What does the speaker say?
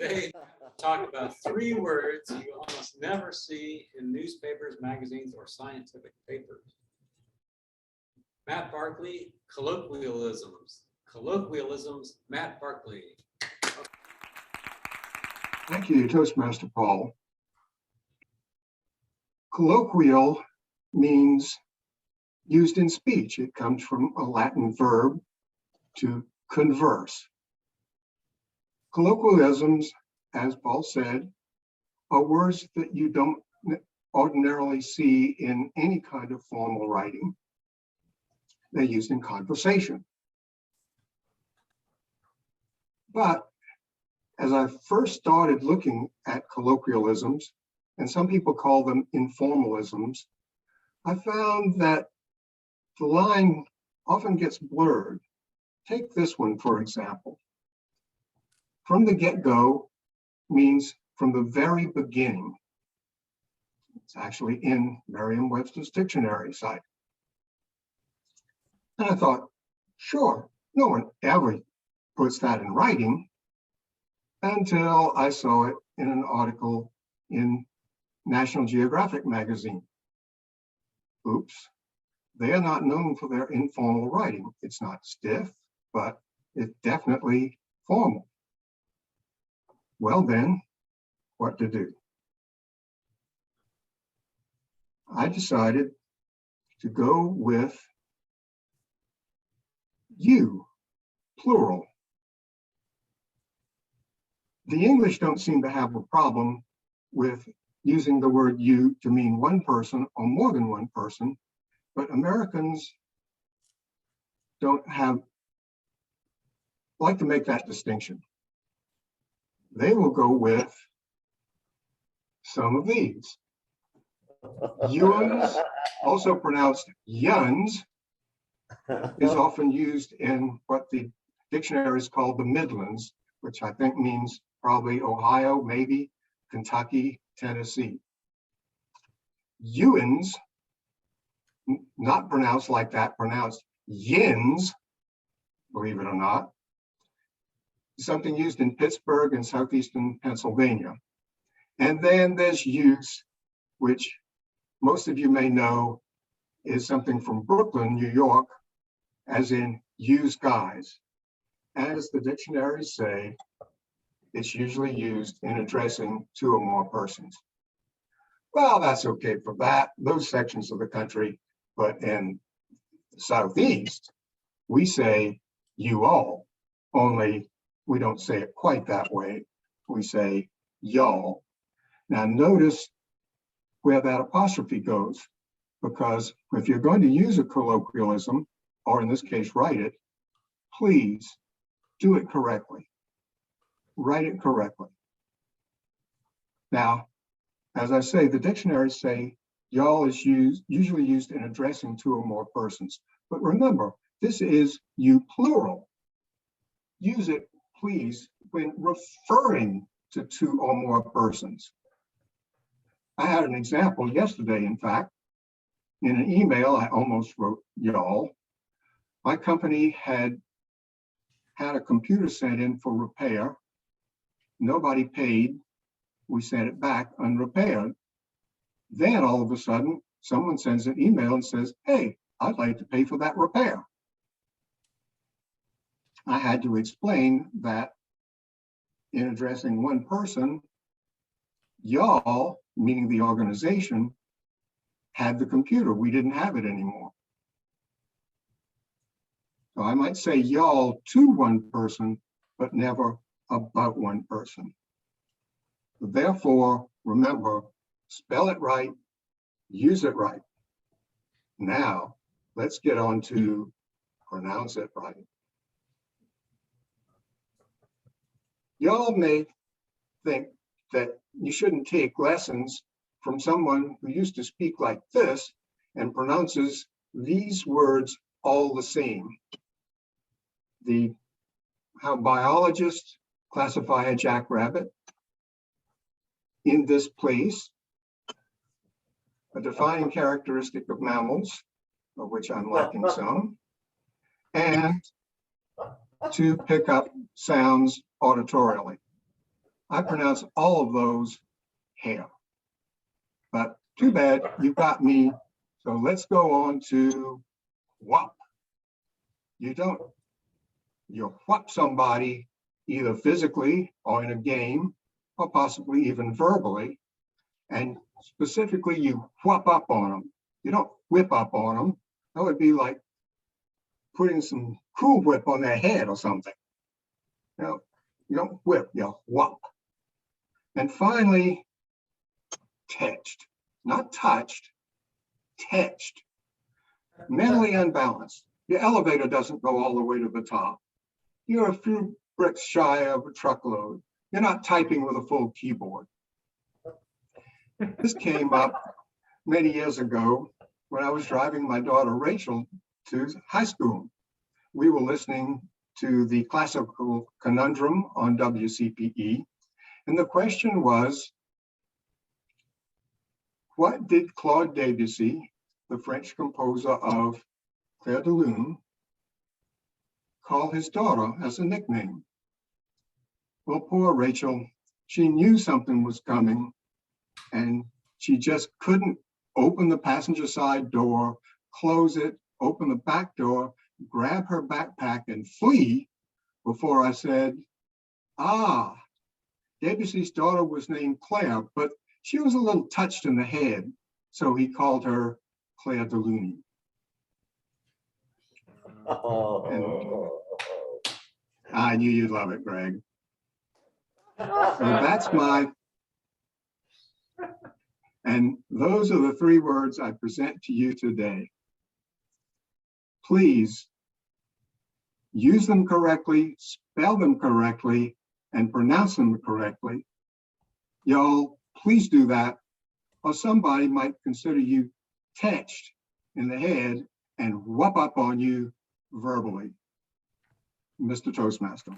today talk about 3 words you almost never see in newspapers, magazines, or scientific papers. Matt Barkley, colloquialisms. Colloquialisms, Matt Barkley. Thank you, Toastmaster Paul. Colloquial means used in speech. It comes from a Latin verb to converse. Colloquialisms, as Paul said, are words that you don't ordinarily see in any kind of formal writing. They're used in conversation. But as I first started looking at colloquialisms, and some people call them informalisms, I found that the line often gets blurred. Take this one, for example. From the get-go means from the very beginning. It's actually in Merriam-Webster's dictionary site. And I thought, sure, no one ever puts that in writing, until I saw it in an article in National Geographic magazine. Oops, they are not known for their informal writing. It's not stiff, but it's definitely formal. Well then, what to do? I decided to go with you, plural. The English don't seem to have a problem with using the word you to mean one person or more than one person, but Americans don't like to make that distinction. They will go with some of these. Yuns, also pronounced yuns, is often used in what the dictionaries call the Midlands, which I think means probably Ohio, maybe Kentucky, Tennessee. Ewins, not pronounced like that, pronounced yins, believe it or not, something used in Pittsburgh and southeastern Pennsylvania. And then there's use, which most of you may know is something from Brooklyn, New York, as in use guys. As the dictionaries say, it's usually used in addressing 2 or more persons. Well, that's okay for those sections of the country, but in the Southeast, we say you all, only we don't say it quite that way. We say y'all. Now notice where that apostrophe goes, because if you're going to use a colloquialism, or in this case, write it, please do it correctly. Write it correctly. Now, as I say, the dictionaries say y'all is usually used in addressing 2 or more persons. But remember, this is you plural. Use it, please, when referring to 2 or more persons. I had an example yesterday, in fact. In an email, I almost wrote y'all. My company had a computer sent in for repair. Nobody paid. We sent it back unrepaired. Then all of a sudden, someone sends an email and says, hey, I'd like to pay for that repair. I had to explain that in addressing one person, y'all, meaning the organization, had the computer. We didn't have it anymore. So I might say y'all to one person, but never about one person. Therefore, remember, spell it right, use it right. Now, let's get on to pronounce it right. Y'all may think that you shouldn't take lessons from someone who used to speak like this and pronounces these words all the same. How biologists classify a jackrabbit, in this place, a defining characteristic of mammals, of which I'm lacking some, and to pick up sounds auditorially. I pronounce all of those hair. But too bad you got me. So let's go on to whop. You whop somebody either physically or in a game, or possibly even verbally. And specifically, you whop up on them. You don't whip up on them. That would be like putting some Cool Whip on their head or something. You don't whip, you whop. And finally, touched, not touched, touched. Mentally unbalanced. Your elevator doesn't go all the way to the top. You're a few bricks shy of a truckload. You're not typing with a full keyboard. This came up many years ago when I was driving my daughter Rachel to high school. We were listening to the Classical Conundrum on WCPE, and the question was, what did Claude Debussy, the French composer of Clair de Lune, call his daughter as a nickname? Well, poor Rachel, she knew something was coming, and she just couldn't open the passenger side door, close it, open the back door, grab her backpack and flee before I said, Debussy's daughter was named Claire, but she was a little touched in the head, so he called her Clair de Lune. I knew you'd love it, Greg. So that's and those are the three words I present to you today. Please use them correctly, spell them correctly, and pronounce them correctly. Y'all, please do that, or somebody might consider you touched in the head and whoop up on you verbally. Mr. Toastmaster.